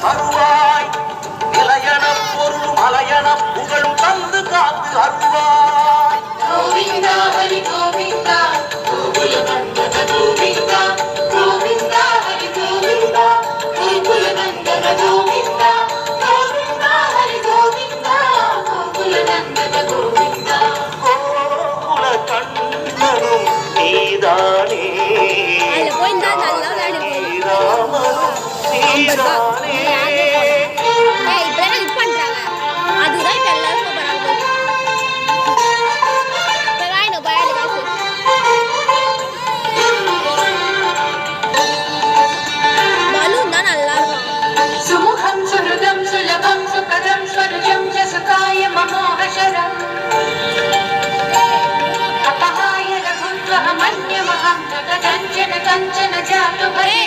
தருவாய் நிலையன பொருள் மலையன புகழும் தந்து காத்து அருவாய் கோவிந்தா ஹரி கோவிந்தா கோகுல நந்தன கோவிந்தா கோவிந்தா ஹரி கோவிந்தா கோகுல நந்தன கோவிந்தா கோவிந்தா ஹரி கோவிந்தா கோகுல நந்தன கோவிந்தா கோகுல கண்ணனும் நீதானே ராமனும் நீதானே சுமுகம் சுருதம் சுலபம் சுகதம் ஸ்வர்ஜம் ஜசுகாய மமோகசரம் अपहाय रघुत्वमन्यमहं जगदञ्जन कञ्चन जातु भजे